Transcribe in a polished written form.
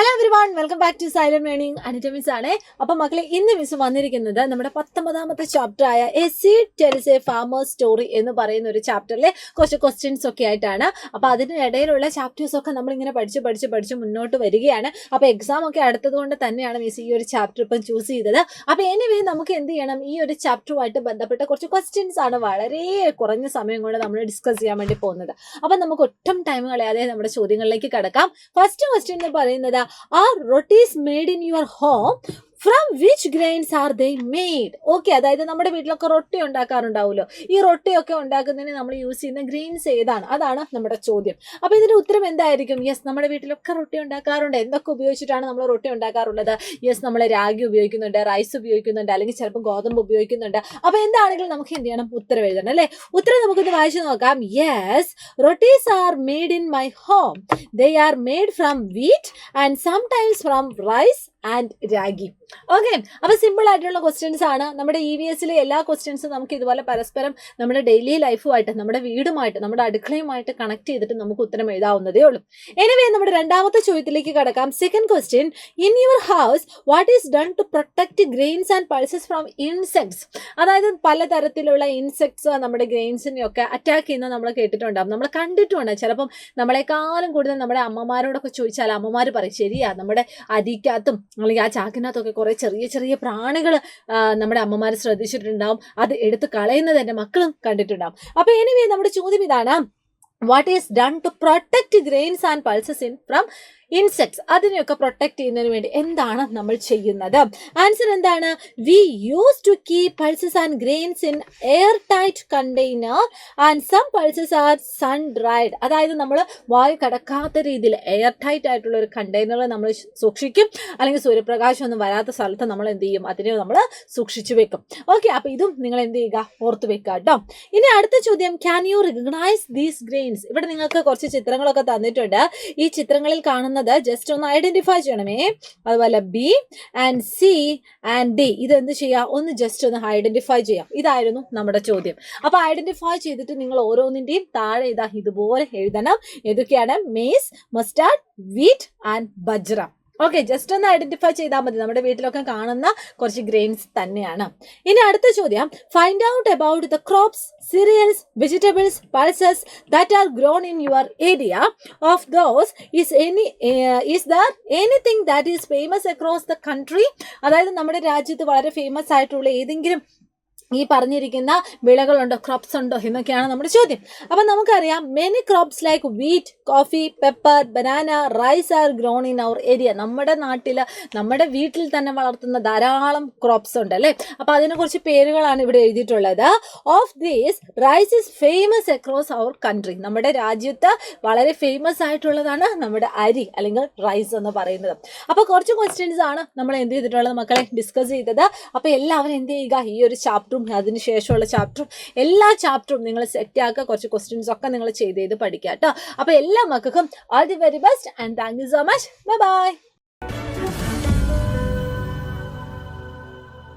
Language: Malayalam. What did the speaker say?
Hello everyone, welcome back to silent learning. Anita miss ആണ്. അപ്പം മക്കളെ, ഇന്ന് മിസ് വന്നിരിക്കുന്നത് നമ്മുടെ 19ാമത്തെ ചാപ്റ്റർ ആയ a seed tells a farmer's story എന്ന് പറയുന്ന ഒരു ചാപ്റ്ററിലെ കുറച്ച് ക്വസ്റ്റ്യൻസ് ഒക്കെ ആയിട്ടാണ്. അപ്പോൾ അതിനിടയിലുള്ള ചാപ്റ്റേഴ്സ് ഒക്കെ നമ്മളിങ്ങനെ പഠിച്ച് മുന്നോട്ട് വരികയാണ്. അപ്പോൾ എക്സാം ഒക്കെ അടുത്തത് കൊണ്ട് തന്നെയാണ് മിസ് ഈ ഒരു ചാപ്റ്റർ ഇപ്പം ചൂസ് ചെയ്തത്. അപ്പോൾ എനിവേ നമുക്ക് എന്ത് ചെയ്യണം, ഈ ഒരു ചാപ്റ്ററുമായിട്ട് ബന്ധപ്പെട്ട കുറച്ച് ക്വസ്റ്റ്യൻസ് ആണ് വളരെ കുറഞ്ഞ സമയം കൊണ്ട് നമ്മൾ ഡിസ്കസ് ചെയ്യാൻ വേണ്ടി പോകുന്നത്. അപ്പം നമുക്ക് ഒട്ടും ടൈം കളയാതെ നമ്മുടെ ചോദ്യങ്ങളിലേക്ക് കടക്കാം. ഫസ്റ്റ് ക്വസ്റ്റ്യൻ എന്ന് പറയുന്നത്, are rotis made in your home? From which grains are they made? Okay, അതായത് നമ്മുടെ വീട്ടിലൊക്കെ റൊട്ടി ഉണ്ടാക്കാറുണ്ടാവുമല്ലോ. ഈ റൊട്ടിയൊക്കെ ഉണ്ടാക്കുന്നതിന് നമ്മൾ യൂസ് ചെയ്യുന്ന ഗ്രെയിൻസ് ഏതാണ്? അതാണ് നമ്മുടെ ചോദ്യം. അപ്പോൾ ഇതിന്റെ ഉത്തരം എന്തായിരിക്കും? യെസ്, നമ്മുടെ വീട്ടിലൊക്കെ റൊട്ടി ഉണ്ടാക്കാറുണ്ട്. എന്തൊക്കെ ഉപയോഗിച്ചിട്ടാണ് നമ്മൾ റൊട്ടി ഉണ്ടാക്കാറുള്ളത്? യെസ്, നമ്മൾ രാഗി ഉപയോഗിക്കുന്നുണ്ട്, റൈസ് ഉപയോഗിക്കുന്നുണ്ട്, അല്ലെങ്കിൽ ചിലപ്പോൾ ഗോതമ്പ് ഉപയോഗിക്കുന്നുണ്ട്. അപ്പോൾ എന്താണെങ്കിലും നമുക്ക് എന്ത് ചെയ്യണം? ഉത്തരം എഴുതണം അല്ലേ? ഉത്തരം നമുക്കിത് വായിച്ചു നോക്കാം. Yes, rotis are made in my home. They are made from wheat and sometimes from rice and ragi. Okay, അപ്പൊ സിമ്പിൾ ആയിട്ടുള്ള ക്വസ്റ്റ്യൻസ് ആണ്. നമ്മുടെ EVSലെ എല്ലാ ക്വസ്റ്റ്യൻസും നമുക്ക് ഇതുപോലെ പരസ്പരം നമ്മുടെ ഡെയിലി ലൈഫുമായിട്ട്, നമ്മുടെ വീടുമായിട്ട്, നമ്മുടെ അടുക്കളയുമായിട്ട് കണക്ട് ചെയ്തിട്ട് നമുക്ക് ഉത്തരം എഴുതാവുന്നതേ ഉള്ളൂ. എനിവേ, നമ്മുടെ രണ്ടാമത്തെ ചോദ്യത്തിലേക്ക് കടക്കാം. Second question, in your house what is done to protect grains and pulses from insects? അതായത് പലതരത്തിലുള്ള ഇൻസെക്ട്സ് നമ്മുടെ ഗ്രെയിൻസിനെയൊക്കെ അറ്റാക്ക് ചെയ്യുന്നത് നമ്മൾ കേട്ടിട്ടുണ്ടാകും, നമ്മൾ കണ്ടിട്ടുണ്ട്. ചിലപ്പം നമ്മളെക്കാളും കൂടുതൽ നമ്മുടെ അമ്മമാരോടൊക്കെ ചോദിച്ചാൽ അമ്മമാർ പറയും, ശരിയാ, നമ്മുടെ അരിക്കകത്തും അല്ലെങ്കിൽ ആ ചാക്കിനകത്തൊക്കെ കുറേ ചെറിയ ചെറിയ പ്രാണികൾ നമ്മുടെ അമ്മമാർ ശ്രദ്ധിച്ചിട്ടുണ്ടാവും. അത് എടുത്ത് കളയുന്നത് എൻ്റെ മക്കളും കണ്ടിട്ടുണ്ടാവും. അപ്പോൾ എനിവേ, നമ്മുടെ ചോദ്യം ഇതാണ്, what is done to protect grains and pulses from insects? അതിനെയൊക്കെ പ്രൊട്ടക്ട് ചെയ്യുന്നതിന് വേണ്ടി എന്താണ് നമ്മൾ ചെയ്യുന്നത്? ആൻസർ എന്താണ്? We use to keep pulses and grains in air tight container and some pulses are sun dried. അതായത് നമ്മൾ വായു കടക്കാത്ത രീതിയിൽ എയർ ടൈറ്റ് ആയിട്ടുള്ള ഒരു കണ്ടെയ്നറിൽ നമ്മൾ സൂക്ഷിക്കും, അല്ലെങ്കിൽ സൂര്യപ്രകാശം ഒന്നും വരാത്ത സ്ഥലത്ത് നമ്മൾ എന്ത് ചെയ്യും? അതിനെ നമ്മൾ സൂക്ഷിച്ചു വെക്കും. ഓക്കെ, അപ്പോൾ ഇതും നിങ്ങൾ എന്ത് ചെയ്യുക? ഓർത്ത് വെക്കുക കേട്ടോ. ഇനി അടുത്ത ചോദ്യം, can you recognise these grains? ഇവിടെ നിങ്ങൾക്ക് കുറച്ച് ചിത്രങ്ങളൊക്കെ തന്നിട്ടുണ്ട്. ഈ ചിത്രങ്ങളിൽ കാണുന്ന ജസ്റ്റ് ഒന്ന് ഐഡന്റിഫൈ ചെയ്യണമേ. അതുപോലെ B and C and D, ഇതെന്ത് ചെയ്യാം? ഒന്ന് ജസ്റ്റ് ഒന്ന് ഐഡന്റിഫൈ ചെയ്യാം. ഇതായിരുന്നു നമ്മുടെ ചോദ്യം. അപ്പൊ ഐഡന്റിഫൈ ചെയ്തിട്ട് നിങ്ങൾ ഓരോന്നിന്റെയും താഴെ ഇതുപോലെ എഴുതണം. ഏതൊക്കെയാണ്? Maze, mustard, wheat and bajra. Okay, just ഒന്ന് ഐഡന്റിഫൈ ചെയ്താൽ മതി. നമ്മുടെ വീട്ടിലൊക്കെ കാണുന്ന കുറച്ച് ഗ്രെയിൻസ് തന്നെയാണ്. ഇനി അടുത്ത ചോദ്യം, find out about the crops, cereals, vegetables, pulses that are grown in your area. Of those, is there anything that is famous across the country? അതായത് നമ്മുടെ രാജ്യത്ത് വളരെ ഫേമസ് ആയിട്ടുള്ള ഏതെങ്കിലും ഈ പറഞ്ഞിരിക്കുന്ന വിളകളുണ്ടോ, ക്രോപ്സ് ഉണ്ടോ എന്നൊക്കെയാണ് നമ്മുടെ ചോദ്യം. അപ്പം നമുക്കറിയാം, many crops like wheat, coffee, pepper, banana, rice are grown in our area. നമ്മുടെ നാട്ടിൽ, നമ്മുടെ വീട്ടിൽ തന്നെ വളർത്തുന്ന ധാരാളം ക്രോപ്സ് ഉണ്ട് അല്ലേ? അപ്പോൾ അതിനെ കുറിച്ച് പേരുകളാണ് ഇവിടെ എഴുതിയിട്ടുള്ളത്. Of these, rice is famous across our country. നമ്മുടെ രാജ്യത്ത് വളരെ ഫേമസ് ആയിട്ടുള്ളതാണ് നമ്മുടെ അരി അല്ലെങ്കിൽ റൈസ് എന്ന് പറയുന്നത്. അപ്പോൾ കുറച്ച് ക്വസ്റ്റ്യൻസ് ആണ് നമ്മൾ എന്ത് ചെയ്തിട്ടുള്ളത് മക്കളെ? ഡിസ്കസ് ചെയ്തത്. അപ്പോൾ എല്ലാവരും എന്ത് ചെയ്യുക? ഈ ഒരു ചാപ്റ്ററും അതിനുശേഷമുള്ള ചാപ്റ്ററും എല്ലാ ചാപ്റ്ററും നിങ്ങൾ സെറ്റ് ആക്കുക. കുറച്ച് ക്വസ്റ്റ്യൻസ് ഒക്കെ നിങ്ങൾ ചെയ്ത് പഠിക്കുക കേട്ടോ. അപ്പോൾ എല്ലാ മക്കൾക്കും all the very best and thank you so much. Bye bye.